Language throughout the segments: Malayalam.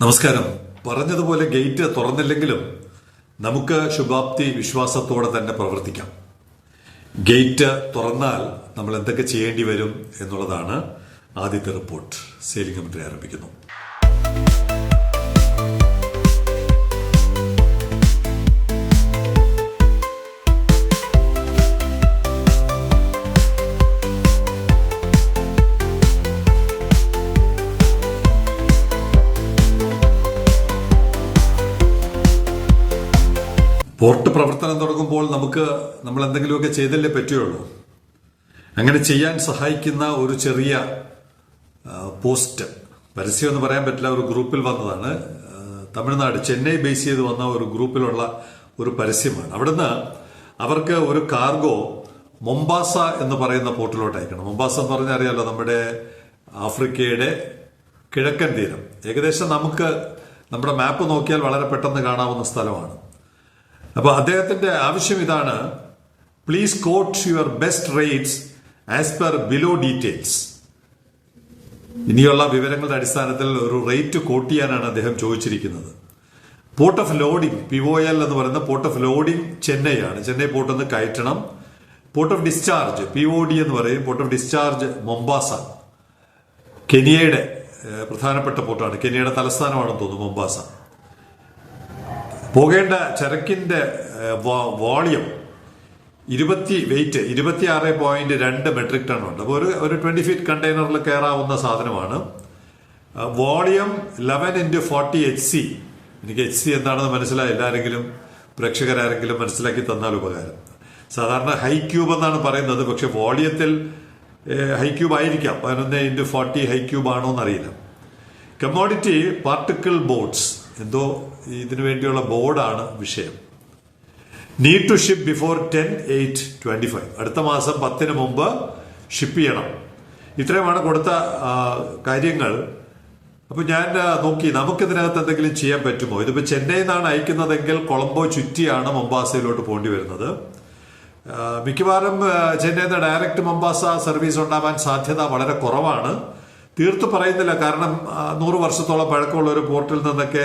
നമസ്കാരം. പറഞ്ഞതുപോലെ ഗേറ്റ് തുറന്നില്ലെങ്കിലും നമുക്ക് ശുഭാപ്തി വിശ്വാസത്തോടെ തന്നെ പ്രവർത്തിക്കാം. ഗേറ്റ് തുറന്നാൽ നമ്മൾ എന്തൊക്കെ ചെയ്യേണ്ടി വരും എന്നുള്ളതാണ് ആദ്യത്തെ റിപ്പോർട്ട്. സെയിലിംഗ് കമന്ററി ആരംഭിക്കുന്നു. പോർട്ട് പ്രവർത്തനം തുടങ്ങുമ്പോൾ നമ്മൾ എന്തെങ്കിലുമൊക്കെ ചെയ്തല്ലേ പറ്റുകയുള്ളൂ. അങ്ങനെ ചെയ്യാൻ സഹായിക്കുന്ന ഒരു ചെറിയ പോസ്റ്റ്, പരസ്യം എന്ന് പറയാൻ പറ്റില്ല, ഒരു ഗ്രൂപ്പിൽ വന്നതാണ്. തമിഴ്നാട് ചെന്നൈ ബേസ് ചെയ്ത് വന്ന ഒരു ഗ്രൂപ്പിലുള്ള ഒരു പരസ്യമാണ്. അവിടുന്ന് അവർക്ക് ഒരു കാർഗോ മൊംബാസ എന്ന് പറയുന്ന പോർട്ടിലോട്ട് അയക്കണം. മൊംബാസ എന്ന് പറഞ്ഞാൽ അറിയാലോ, നമ്മുടെ ആഫ്രിക്കയുടെ കിഴക്കൻ തീരം. ഏകദേശം നമുക്ക് നമ്മുടെ മാപ്പ് നോക്കിയാൽ വളരെ പെട്ടെന്ന് കാണാവുന്ന സ്ഥലമാണ്. അപ്പോൾ അദ്ദേഹത്തിന്റെ ആവശ്യം ഇതാണ്: please quote your best rates as per below details. ഇനിയുള്ള വിവരങ്ങളുടെ അടിസ്ഥാനത്തിൽ ഒരു റേറ്റ് കോട്ട് ചെയ്യാനാണ് അദ്ദേഹം ചോദിച്ചിരിക്കുന്നത്. പോർട്ട് ഓഫ് ലോഡിംഗ് POL എന്ന് പറയുന്ന പോർട്ട് ഓഫ് ലോഡിംഗ് ചെന്നൈ ആണ്. ചെന്നൈ പോർട്ടിൽ നിന്ന് കയറ്റണം. പോർട്ട് ഓഫ് ഡിസ്ചാർജ് POD എന്ന് പറയും. പോർട്ട് ഓഫ് ഡിസ്ചാർജ് മൊംബാസ, കെനിയയുടെ പ്രധാനപ്പെട്ട പോർട്ടാണ്. കെനിയയുടെ തലസ്ഥാനമാണെന്ന് തോന്നുന്നു മൊംബാസ. പോകേണ്ട ചരക്കിന്റെ വോളിയം 26.2 മെട്രിക് ടൺ ഉണ്ട്. അപ്പോൾ ഒരു 20 ഫീറ്റ് കണ്ടെയ്നറിൽ കയറാവുന്ന സാധനമാണ്. Volume 11x40 HC. എനിക്ക് HC എന്താണെന്ന് മനസ്സിലായില്ല. ആരെങ്കിലും പ്രേക്ഷകരാരെങ്കിലും മനസ്സിലാക്കി തന്നാൽ ഉപകാരം. സാധാരണ ഹൈ ക്യൂബ് എന്നാണ് പറയുന്നത്, പക്ഷെ വോളിയത്തിൽ ഹൈ ക്യൂബ് ആയിരിക്കാം. 11x40 ഹൈ ക്യൂബ് ആണോ എന്നറിയില്ല. കമ്മോഡിറ്റി പാർട്ടിക്കിൾ ബോർഡ്സ്, എന്തോ ഇതിനു വേണ്ടിയുള്ള ബോർഡാണ് വിഷയം. Need to ship before 10/8/25. അടുത്ത മാസം 10 മുമ്പ് ഷിപ്പ് ചെയ്യണം. ഇത്രയുമാണ് കൊടുത്ത കാര്യങ്ങൾ. അപ്പൊ ഞാൻ നോക്കി നമുക്കിതിനകത്ത് എന്തെങ്കിലും ചെയ്യാൻ പറ്റുമോ. ഇതിപ്പോ ചെന്നൈയിൽ നിന്നാണ് അയക്കുന്നതെങ്കിൽ കൊളംബോ ചുറ്റിയാണ് മൊംബാസയിലോട്ട് പോകേണ്ടി വരുന്നത്. മിക്കവാറും ചെന്നൈയിൽ നിന്ന് ഡയറക്റ്റ് മൊംബാസ സർവീസ് ഉണ്ടാവാൻ സാധ്യത വളരെ കുറവാണ്. തീർത്തു പറയുന്നില്ല, കാരണം 100 വർഷത്തോളം പഴക്കമുള്ള ഒരു പോർട്ടിൽ നിന്നൊക്കെ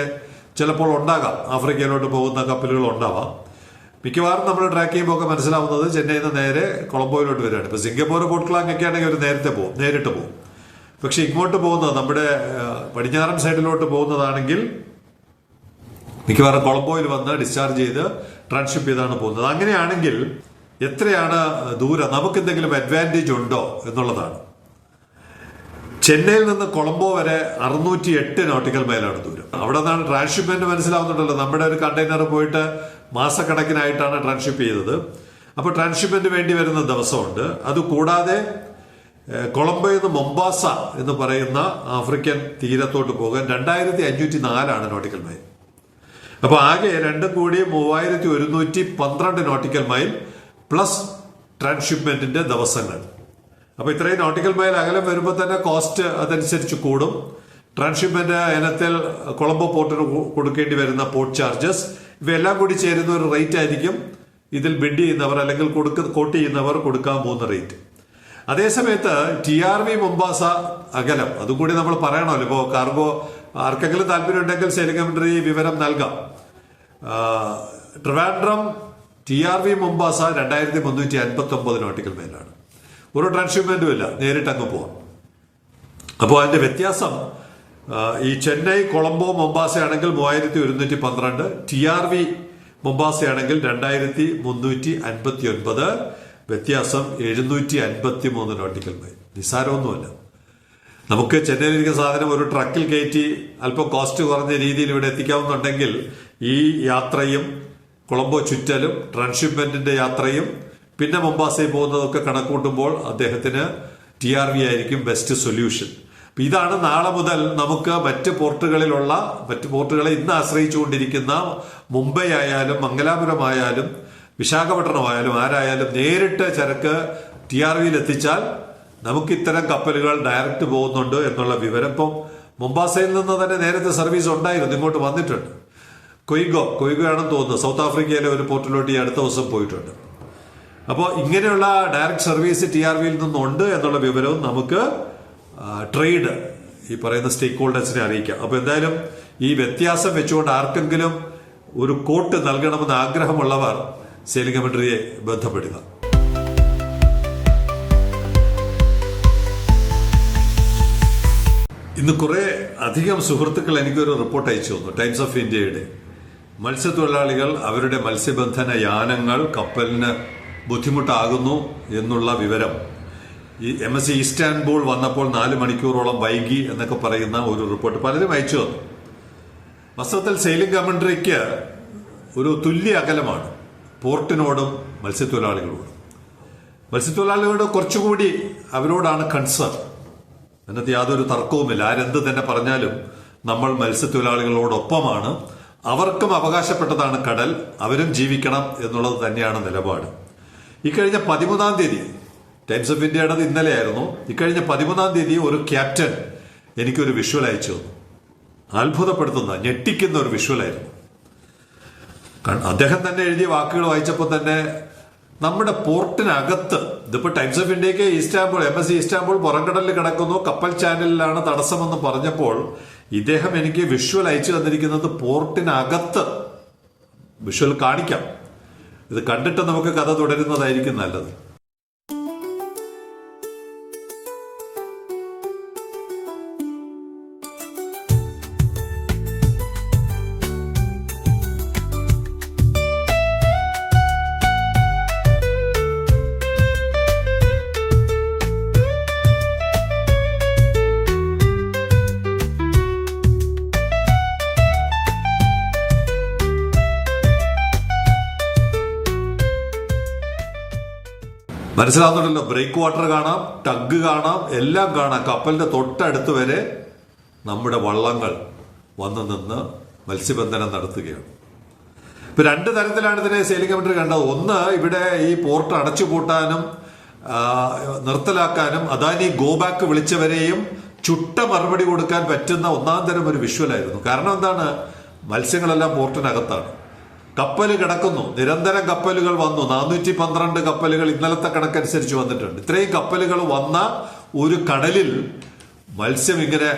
ചിലപ്പോൾ ഉണ്ടാകാം ആഫ്രിക്കയിലോട്ട് പോകുന്ന കപ്പലുകൾ ഉണ്ടാവാം. മിക്കവാറും നമ്മൾ ട്രാക്ക് ചെയ്യുമ്പോൾ ഒക്കെ മനസ്സിലാവുന്നത് ചെന്നൈയിൽ നിന്ന് നേരെ കൊളംബോയിലോട്ട് വരികയാണ്. ഇപ്പൊ സിംഗപ്പൂർ പോർട്ട് ക്ലാങ് ഒക്കെ ആണെങ്കിൽ അവർ നേരിട്ട് പോകും. പക്ഷെ ഇങ്ങോട്ട് പോകുന്നത്, നമ്മുടെ പടിഞ്ഞാറൻ സൈഡിലോട്ട് പോകുന്നതാണെങ്കിൽ മിക്കവാറും കൊളംബോയിൽ വന്ന് ഡിസ്ചാർജ് ചെയ്ത് ട്രാൻസ്ഷിപ്പ് ചെയ്താണ് പോകുന്നത്. അങ്ങനെയാണെങ്കിൽ എത്രയാണ് ദൂരം, നമുക്ക് എന്തെങ്കിലും അഡ്വാൻറ്റേജ് ഉണ്ടോ എന്നുള്ളതാണ്. ചെന്നൈയിൽ നിന്ന് കൊളംബോ വരെ 608 നോട്ടിക്കൽ മൈലാണ് ദൂരം. അവിടെ നിന്നാണ് ട്രാൻസ്ഷിപ്മെന്റ്. മനസ്സിലാവുന്നുണ്ടല്ലോ, നമ്മുടെ ഒരു കണ്ടെയ്നർ പോയിട്ട് മാസക്കണക്കിനായിട്ടാണ് ട്രാൻസ്ഷിപ്പ് ചെയ്തത്. അപ്പോൾ ട്രാൻസ്ഷിപ്മെന്റ് വേണ്ടി വരുന്ന ദിവസമുണ്ട്. അതുകൂടാതെ കൊളംബോയിൽ നിന്ന് മൊംബാസ എന്ന് പറയുന്ന ആഫ്രിക്കൻ തീരത്തോട്ട് പോകാൻ 2504 നോട്ടിക്കൽ മൈൽ. അപ്പോൾ ആകെ രണ്ടും കൂടി 3112 നോട്ടിക്കൽ മൈൽ പ്ലസ് ട്രാൻസ്ഷിപ്മെന്റിന്റെ ദിവസങ്ങൾ. അപ്പൊ ഇത്രയും നോട്ടിക്കൽ മൈൽ അകലം വരുമ്പോൾ തന്നെ കോസ്റ്റ് അതനുസരിച്ച് കൂടും. ട്രാൻസ്ഷിപ്മെന്റ് ഇനത്തിൽ കൊളംബോ പോർട്ടിന് കൊടുക്കേണ്ടി വരുന്ന പോർട്ട് ചാർജസ്, ഇവയെല്ലാം കൂടി ചേരുന്ന ഒരു റേറ്റ് ആയിരിക്കും ഇതിൽ ബിഡ് ചെയ്യുന്നവർ അല്ലെങ്കിൽ കോട്ട് ചെയ്യുന്നവർ കൊടുക്കാൻ പോകുന്ന റേറ്റ്. അതേസമയത്ത് TRV മൊംബാസ അകലം അതുകൂടി നമ്മൾ പറയണമല്ലോ. ഇപ്പോൾ കാർഗോ ആർക്കെങ്കിലും താല്പര്യം ഉണ്ടെങ്കിൽ സെയിലിംഗ് കമന്ററി വിവരം നൽകാം. ട്രിവാൻഡ്രം TRV മൊംബാസ 2359 നോട്ടിക്കൽ മൈലാണ്. ഒരു ട്രാൻസ്ഷിപ്മെന്റും ഇല്ല, നേരിട്ട് അങ്ങ് പോവാം. അപ്പോൾ അതിന്റെ വ്യത്യാസം, ഈ ചെന്നൈ കൊളംബോ മൊംബാസ ആണെങ്കിൽ 3112, TRV മൊംബാസ ആണെങ്കിൽ 2359, വ്യത്യാസം 753 നോട്ടിക്കൽ മൈൽ. നിസ്സാരമൊന്നുമല്ല. നമുക്ക് ചെന്നൈയിലിരിക്കുന്ന സാധനം ഒരു ട്രക്കിൽ കയറ്റി അല്പം കോസ്റ്റ് കുറഞ്ഞ രീതിയിൽ ഇവിടെ എത്തിക്കാവുന്നുണ്ടെങ്കിൽ ഈ യാത്രയും കൊളംബോ ചുറ്റലും ട്രാൻസ്ഷിപ്മെന്റിന്റെ യാത്രയും പിന്നെ മൊംബാസയിൽ പോകുന്നതൊക്കെ കണക്കൂട്ടുമ്പോൾ അദ്ദേഹത്തിന് TRV ആയിരിക്കും ബെസ്റ്റ് സൊല്യൂഷൻ. ഇതാണ് നാളെ മുതൽ നമുക്ക് മറ്റ് പോർട്ടുകളെ ഇന്ന് ആശ്രയിച്ചുകൊണ്ടിരിക്കുന്ന മുംബൈ ആയാലും മംഗലാപുരം ആയാലും വിശാഖപട്ടണമായാലും ആരായാലും നേരിട്ട് ചരക്ക് TRVയിൽ എത്തിച്ചാൽ നമുക്ക് ഇത്തരം കപ്പലുകൾ ഡയറക്റ്റ് പോകുന്നുണ്ട് എന്നുള്ള വിവരം. ഇപ്പം മൊംബാസയിൽ നിന്ന് തന്നെ നേരത്തെ സർവീസ് ഉണ്ടായിരുന്നു, ഇങ്ങോട്ട് വന്നിട്ടുണ്ട്. കൊയ്ഗോ ആണെന്ന് തോന്നുന്നു, സൗത്ത് ആഫ്രിക്കയിലെ ഒരു പോർട്ടിലോട്ട് ഈ അടുത്ത ദിവസം പോയിട്ടുണ്ട്. അപ്പോൾ ഇങ്ങനെയുള്ള ഡയറക്റ്റ് സർവീസ് TRVയിൽ നിന്നുണ്ട് എന്നുള്ള വിവരവും നമുക്ക് ട്രേഡ് ഈ പറയുന്ന സ്റ്റേക്ക് ഹോൾഡേഴ്സിനെ അറിയിക്കാം. അപ്പോൾ എന്തായാലും ഈ വ്യത്യാസം വെച്ചുകൊണ്ട് ആർക്കെങ്കിലും ഒരു കോട്ട് നൽകണമെന്ന് ആഗ്രഹമുള്ളവർ സെയിലിംഗ് കമന്ററിയെ ബന്ധപ്പെടുക. ഇന്ന് കുറെ അധികം സുഹൃത്തുക്കൾ എനിക്കൊരു റിപ്പോർട്ട് അയച്ചു തന്നു. ടൈംസ് ഓഫ് ഇന്ത്യയുടെ മത്സ്യത്തൊഴിലാളികൾ അവരുടെ മത്സ്യബന്ധന യാനങ്ങൾ കപ്പലിന് ബുദ്ധിമുട്ടാകുന്നു എന്നുള്ള വിവരം ഈ MSC ഇസ്താൻബുൾ വന്നപ്പോൾ 4 മണിക്കൂറോളം വൈകി എന്നൊക്കെ പറയുന്ന ഒരു റിപ്പോർട്ട് പലരും അയച്ചു തന്നു. വാസ്തവത്തിൽ സെയിലിംഗ് കമന്ററിക്ക് ഒരു തുല്യ അകലമാണ് പോർട്ടിനോടും മത്സ്യത്തൊഴിലാളികളോടും. മത്സ്യത്തൊഴിലാളികളോട് കുറച്ചുകൂടി അവരോടാണ് കൺസേൺ. അതിനകത്ത് യാതൊരു തർക്കവുമില്ല. ആരെന്ത് തന്നെ പറഞ്ഞാലും നമ്മൾ മത്സ്യത്തൊഴിലാളികളോടൊപ്പമാണ്. അവർക്കും അവകാശപ്പെട്ടതാണ് കടൽ, അവരും ജീവിക്കണം എന്നുള്ളത് തന്നെയാണ് നിലപാട്. ഇക്കഴിഞ്ഞ 13-ാം തീയതി ടൈംസ് ഓഫ് ഇന്ത്യയുടേത് ഇന്നലെയായിരുന്നു. ഇക്കഴിഞ്ഞ 13-ാം തീയതി ഒരു ക്യാപ്റ്റൻ എനിക്കൊരു വിഷ്വൽ അയച്ചു തന്നു. അത്ഭുതപ്പെടുത്തുന്ന, ഞെട്ടിക്കുന്ന ഒരു വിഷ്വലായിരുന്നു. അദ്ദേഹം തന്നെ എഴുതിയ വാക്കുകൾ വായിച്ചപ്പോൾ തന്നെ നമ്മുടെ പോർട്ടിനകത്ത്, ഇതിപ്പോ ടൈംസ് ഓഫ് ഇന്ത്യക്ക് ഇസ്താംബുൾ MSC ഇസ്താംബുൾ പുറംകടലിൽ കിടക്കുന്നു, കപ്പൽ ചാനലിലാണ് തടസ്സമെന്ന് പറഞ്ഞപ്പോൾ ഇദ്ദേഹം എനിക്ക് വിഷ്വൽ അയച്ചു തന്നിരിക്കുന്നത് പോർട്ടിനകത്ത്. വിഷ്വൽ കാണിക്കാം, ഇത് കണ്ടിട്ട് നമുക്ക് കഥ തുടരുന്നതായിരിക്കും നല്ലത്. മനസ്സിലാവുന്നുണ്ടല്ലോ. ബ്രേക്ക് വാട്ടർ കാണാം, ടഗ് കാണാം, എല്ലാം കാണാം. കപ്പലിന്റെ തൊട്ടടുത്ത് വരെ നമ്മുടെ വള്ളങ്ങൾ വന്നു നിന്ന് മത്സ്യബന്ധനം നടത്തുകയാണ്. ഇപ്പൊ 2 തരത്തിലാണ് ഇതിനെ സെയിലിംഗ് കമന്ററി കണ്ടത്. ഒന്ന്, ഇവിടെ ഈ പോർട്ട് അടച്ചുപൂട്ടാനും നിർത്തലാക്കാനും അദാനി ഗോ ബാക്ക് വിളിച്ചവരെയും ചുട്ട മറുപടി കൊടുക്കാൻ പറ്റുന്ന ഒന്നാം തരം ഒരു വിഷ്വലായിരുന്നു. കാരണം എന്താണ്, മത്സ്യങ്ങളെല്ലാം പോർട്ടിനകത്താണ്. കപ്പൽ കിടക്കുന്നു, നിരന്തരം കപ്പലുകൾ വന്നു. 412 കപ്പലുകൾ ഇന്നലത്തെ കണക്കനുസരിച്ച് വന്നിട്ടുണ്ട്. ഇത്രയും കപ്പലുകൾ വന്ന ഒരു കടലിൽ മത്സ്യം ഇങ്ങനെ,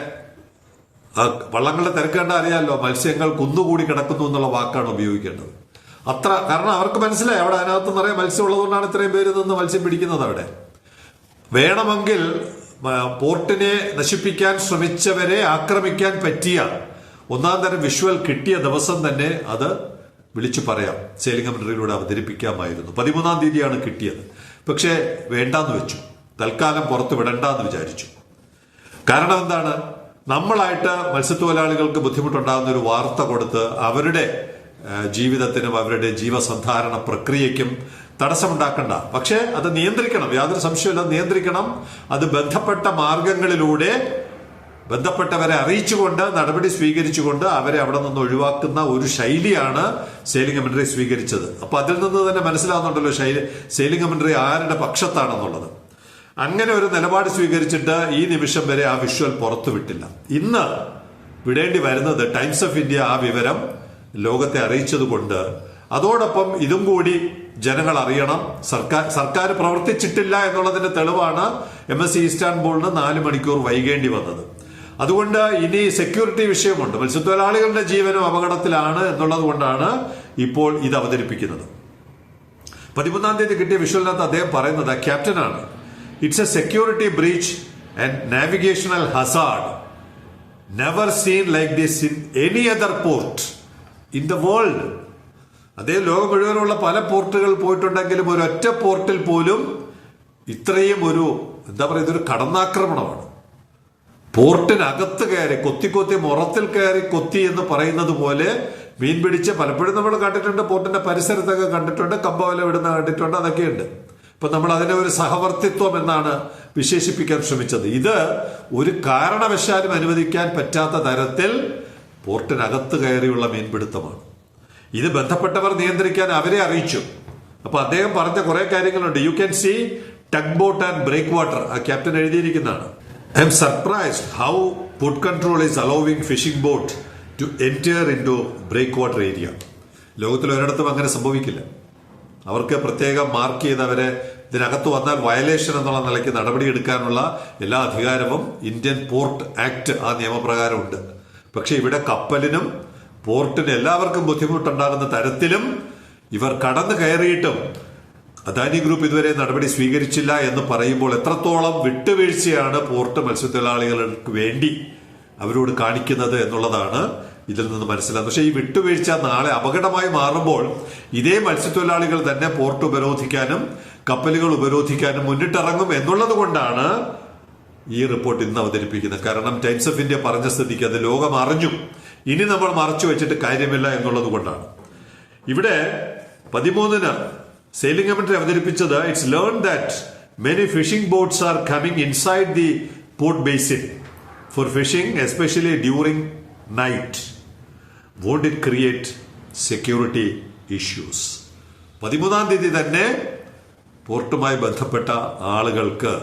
വള്ളങ്ങളുടെ തിരക്കേണ്ട അറിയാമല്ലോ, മത്സ്യങ്ങൾ കുന്നുകൂടി കിടക്കുന്നു എന്നുള്ള വാക്കാണ് ഉപയോഗിക്കേണ്ടത്. അത്ര, കാരണം അവർക്ക് മനസ്സിലായി അവിടെ അതിനകത്ത് നിറയെ മത്സ്യം ഉള്ളതുകൊണ്ടാണ് ഇത്രയും പേര് നിന്ന് മത്സ്യം പിടിക്കുന്നത്. അവിടെ വേണമെങ്കിൽ പോർട്ടിനെ നശിപ്പിക്കാൻ ശ്രമിച്ചവരെ ആക്രമിക്കാൻ പറ്റിയ ഒന്നാം തരം വിഷ്വൽ കിട്ടിയ ദിവസം തന്നെ അത് വിളിച്ചു പറയാം, സെയിലിംഗ് കമന്ററിയിലൂടെ അവതരിപ്പിക്കാമായിരുന്നു. 13-ാം തീയതിയാണ് കിട്ടിയത്. പക്ഷേ വേണ്ടാന്ന് വെച്ചു, തൽക്കാലം പുറത്ത് വിടണ്ടെന്ന് വിചാരിച്ചു. കാരണം എന്താണ്, നമ്മളായിട്ട് മത്സ്യത്തൊഴിലാളികൾക്ക് ബുദ്ധിമുട്ടുണ്ടാകുന്ന ഒരു വാർത്ത കൊടുത്ത് അവരുടെ ജീവിതത്തിനും അവരുടെ ജീവസന്ധാരണ പ്രക്രിയയ്ക്കും തടസ്സമുണ്ടാക്കണ്ട. പക്ഷേ അത് നിയന്ത്രിക്കണം, യാതൊരു സംശയമില്ല, നിയന്ത്രിക്കണം. അത് ബന്ധപ്പെട്ട മാർഗങ്ങളിലൂടെ ബന്ധപ്പെട്ടവരെ അറിയിച്ചുകൊണ്ട് നടപടി സ്വീകരിച്ചുകൊണ്ട് അവരെ അവിടെ നിന്ന് ഒഴിവാക്കുന്ന ഒരു ശൈലിയാണ് സെയിലിംഗ് കമന്ററി സ്വീകരിച്ചത്. അപ്പൊ അതിൽ നിന്ന് തന്നെ മനസ്സിലാവുന്നുണ്ടല്ലോ സെയിലിംഗ് കമന്ററി ആരുടെ പക്ഷത്താണെന്നുള്ളത്. അങ്ങനെ ഒരു നിലപാട് സ്വീകരിച്ചിട്ട് ഈ നിമിഷം വരെ ആ വിഷ്വൽ പുറത്തു വിട്ടില്ല. ഇന്ന് വിടേണ്ടി വരുന്നത് ടൈംസ് ഓഫ് ഇന്ത്യ ആ വിവരം ലോകത്തെ അറിയിച്ചതുകൊണ്ട് അതോടൊപ്പം ഇതും കൂടി ജനങ്ങൾ അറിയണം. സർക്കാർ പ്രവർത്തിച്ചിട്ടില്ല എന്നുള്ളതിന്റെ തെളിവാണ് MSC ഇസ്താൻബുളിന് 4 മണിക്കൂർ വൈകേണ്ടി വന്നത്. അതുകൊണ്ട് ഇനി സെക്യൂരിറ്റി വിഷയമുണ്ട്. മത്സ്യത്തൊഴിലാളികളുടെ ജീവനും അപകടത്തിലാണ് എന്നുള്ളത് കൊണ്ടാണ് ഇപ്പോൾ ഇത് അവതരിപ്പിക്കുന്നത്. 13-ാം തീയതി കിട്ടിയ വിഷ്വലിനകത്ത് അദ്ദേഹം പറയുന്നത്, ക്യാപ്റ്റനാണ്, it's a security breach and navigational hazard never seen like this in any other port in the world. അദ്ദേഹം ലോകം മുഴുവനുള്ള പല പോർട്ടുകൾ പോയിട്ടുണ്ടെങ്കിലും ഒരൊറ്റ പോർട്ടിൽ പോലും ഇത്രയും ഒരു ഇതൊരു കടന്നാക്രമണമാണ്. പോർട്ടിനകത്ത് കയറി കൊത്തി മുറത്തിൽ കയറി കൊത്തി എന്ന് പറയുന്നത് പോലെ മീൻ പിടിച്ച് പലപ്പോഴും നമ്മൾ കണ്ടിട്ടുണ്ട്. പോർട്ടിന്റെ പരിസരത്തൊക്കെ കണ്ടിട്ടുണ്ട്, കമ്പവല വിടുന്ന കണ്ടിട്ടുണ്ട്, അതൊക്കെയുണ്ട്. ഇപ്പൊ നമ്മൾ അതിനെ ഒരു സഹവർത്തിത്വം എന്നാണ് വിശേഷിപ്പിക്കാൻ ശ്രമിച്ചത്. ഇത് ഒരു കാരണവശാലും അനുവദിക്കാൻ പറ്റാത്ത തരത്തിൽ പോർട്ടിനകത്ത് കയറിയുള്ള മീൻപിടുത്തമാണ്. ഇത് ബന്ധപ്പെട്ടവർ നിയന്ത്രിക്കാൻ അവരെ അറിയിച്ചു. അപ്പൊ അദ്ദേഹം പറഞ്ഞ കുറെ കാര്യങ്ങളുണ്ട്. You can see tug boat and breakwater, ആ ക്യാപ്റ്റൻ എഴുതിയിരിക്കുന്നതാണ്. I am surprised how Port Control is allowing fishing boat to enter into breakwater area. ലോകത്തിൽ ഒരിടത്തും അങ്ങനെ സംഭവിക്കില്ല. അവർക്ക് പ്രത്യേകം മാർക്ക് ചെയ്ത് അവരെ ഇതിനകത്ത് വന്നാൽ വയലേഷൻ എന്നുള്ള നിലയ്ക്ക് നടപടിയെടുക്കാനുള്ള എല്ലാ അധികാരവും ഇന്ത്യൻ പോർട്ട് ആക്ട് ആ നിയമപ്രകാരമുണ്ട്. പക്ഷെ ഇവിടെ കപ്പലിനും പോർട്ടിനും എല്ലാവർക്കും ബുദ്ധിമുട്ടുണ്ടാകുന്ന തരത്തിലും ഇവർ കടന്നു കയറിയിട്ടും അദാനി ഗ്രൂപ്പ് ഇതുവരെ നടപടി സ്വീകരിച്ചില്ല എന്ന് പറയുമ്പോൾ എത്രത്തോളം വിട്ടുവീഴ്ചയാണ് പോർട്ട് മത്സ്യത്തൊഴിലാളികൾക്ക് വേണ്ടി അവരോട് കാണിക്കുന്നത് എന്നുള്ളതാണ് ഇതിൽ നിന്ന് മനസ്സിലാകുന്നത്. പക്ഷേ ഈ വിട്ടുവീഴ്ച നാളെ അപകടമായി മാറുമ്പോൾ ഇതേ മത്സ്യത്തൊഴിലാളികൾ തന്നെ പോർട്ട് ഉപരോധിക്കാനും കപ്പലുകൾ ഉപരോധിക്കാനും മുന്നിട്ടിറങ്ങും എന്നുള്ളത് കൊണ്ടാണ് ഈ റിപ്പോർട്ട് ഇന്ന് അവതരിപ്പിക്കുന്നത്. കാരണം ടൈംസ് ഓഫ് ഇന്ത്യ പറഞ്ഞ സ്ഥിതിക്ക് അത് ലോകം അറിഞ്ഞു, ഇനി നമ്മൾ മറച്ചു വെച്ചിട്ട് കാര്യമില്ല എന്നുള്ളത് കൊണ്ടാണ്. ഇവിടെ 13-ന് സെയിലിംഗ് കമന്ററി അവതരിപ്പിച്ചത് it's learn that many fishing boats are coming inside the port basin for fishing especially during night. Won't it create security issues? 13-ാം തീയതി തന്നെ പോർട്ടുമായി ബന്ധപ്പെട്ട ആളുകൾക്ക്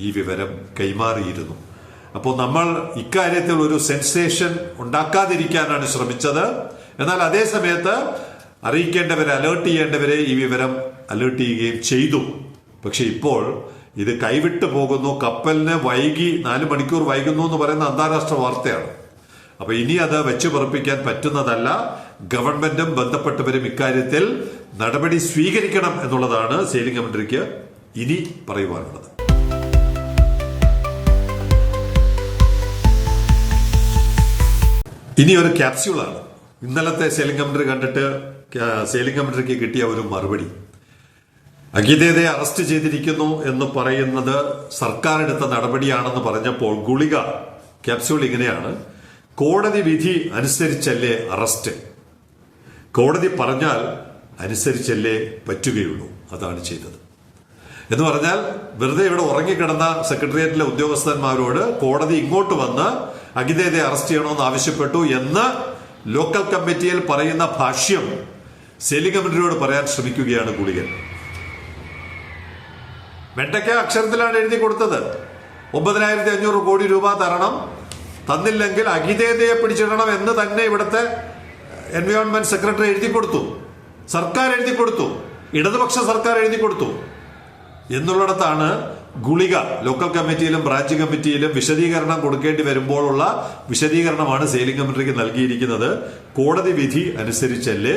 ഈ വിവരം കൈമാറിയിരുന്നു. അപ്പോൾ നമ്മൾ ഇക്കാര്യത്തിൽ ഒരു സെൻസേഷൻ ഉണ്ടാക്കാതിരിക്കാനാണ് ശ്രമിച്ചത്. എന്നാൽ അതേ സമയത്ത് അറിയിക്കേണ്ടവരെ, അലേർട്ട് ചെയ്യേണ്ടവരെ ഈ വിവരം അലേർട്ട് ചെയ്യുകയും ചെയ്തു. പക്ഷെ ഇപ്പോൾ ഇത് കൈവിട്ടു പോകുന്നു. കപ്പലിന് 4 മണിക്കൂർ വൈകുന്നു എന്ന് പറയുന്ന അന്താരാഷ്ട്ര വാർത്തയാണ്. അപ്പൊ ഇനി അത് വെച്ചു പറപ്പിക്കാൻ പറ്റുന്നതല്ല. ഗവൺമെന്റും ബന്ധപ്പെട്ടവരും ഇക്കാര്യത്തിൽ നടപടി സ്വീകരിക്കണം എന്നുള്ളതാണ് സെയിലിംഗ് കമന്ററിക്ക് ഇനി പറയുവാനുള്ളത്. ഇനി ഒരു ക്യാപ്സ്യൂളാണ്. ഇന്നലത്തെ സെയിലിംഗ് കമന്ററി കണ്ടിട്ട് സെയിലിംഗ് കമന്ററിക്ക് കിട്ടിയ ഒരു മറുപടി. അഖിലേന്ത്യെ അറസ്റ്റ് ചെയ്തിരിക്കുന്നു എന്ന് പറയുന്നത് സർക്കാർ എടുത്ത നടപടിയാണെന്ന് പറഞ്ഞപ്പോൾ ഗുളിക ക്യാപ്സ്യൂൾ ഇങ്ങനെയാണ്: കോടതി വിധി അനുസരിച്ചല്ലേ അറസ്റ്റ്, കോടതി പറഞ്ഞാൽ അനുസരിച്ചല്ലേ പറ്റുകയുള്ളൂ, അതാണ് ചെയ്തത് എന്ന് പറഞ്ഞാൽ വെറുതെ ഇവിടെ ഉറങ്ങിക്കിടന്ന സെക്രട്ടേറിയറ്റിലെ ഉദ്യോഗസ്ഥന്മാരോട് കോടതി ഇങ്ങോട്ട് വന്ന് അഖിലേന്ത്യെ അറസ്റ്റ് ചെയ്യണമെന്ന് ആവശ്യപ്പെട്ടു എന്ന് ലോക്കൽ കമ്മിറ്റിയിൽ പറയുന്ന ഭാഷ്യം സെയിലിംഗ് കമന്ററിയോട് പറയാൻ ശ്രമിക്കുകയാണ് ഗുളികൻ. വെണ്ടയ്ക്ക അക്ഷരത്തിലാണ് എഴുതി കൊടുത്തത്. 9,500 കോടി രൂപ തരണം, തന്നില്ലെങ്കിൽ അഖിലേന്ത്യയെ പിടിച്ചിടണം എന്ന് തന്നെ ഇവിടുത്തെ എൻവയോൺമെന്റ് സെക്രട്ടറി എഴുതി കൊടുത്തു, സർക്കാർ എഴുതി കൊടുത്തു, ഇടതുപക്ഷ സർക്കാർ എഴുതി കൊടുത്തു എന്നുള്ളിടത്താണ് ഗുളിക ലോക്കൽ കമ്മിറ്റിയിലും ബ്രാഞ്ച് കമ്മിറ്റിയിലും വിശദീകരണം കൊടുക്കേണ്ടി വരുമ്പോഴുള്ള വിശദീകരണമാണ് സെയിലിംഗ് കമന്ററിക്ക് നൽകിയിരിക്കുന്നത്. കോടതി വിധി അനുസരിച്ചല്ലേ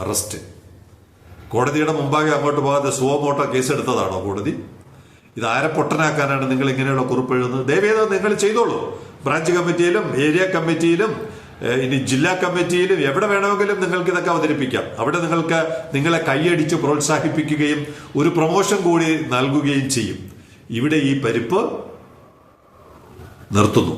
അറസ്റ്റ്. കോടതിയുടെ മുമ്പാകെ അങ്ങോട്ട് പോകാതെ സുവമോട്ടോ കേസെടുത്തതാണോ കോടതി? ഇത് ആരെ പൊട്ടനാക്കാനാണ് നിങ്ങൾ ഇങ്ങനെയുള്ള കുറിപ്പ് എഴുതുന്നത്? ദയവേത് നിങ്ങൾ ചെയ്തോളൂ. ബ്രാഞ്ച് കമ്മിറ്റിയിലും ഏരിയ കമ്മിറ്റിയിലും ഇനി ജില്ലാ കമ്മിറ്റിയിലും എവിടെ വേണമെങ്കിലും നിങ്ങൾക്ക് ഇതൊക്കെ അവതരിപ്പിക്കാം. അവിടെ നിങ്ങൾക്ക് നിങ്ങളെ കൈയടിച്ച് പ്രോത്സാഹിപ്പിക്കുകയും ഒരു പ്രൊമോഷൻ കൂടി നൽകുകയും ചെയ്യും. ഇവിടെ ഈ പരിപ്പ് നിർത്തുന്നു.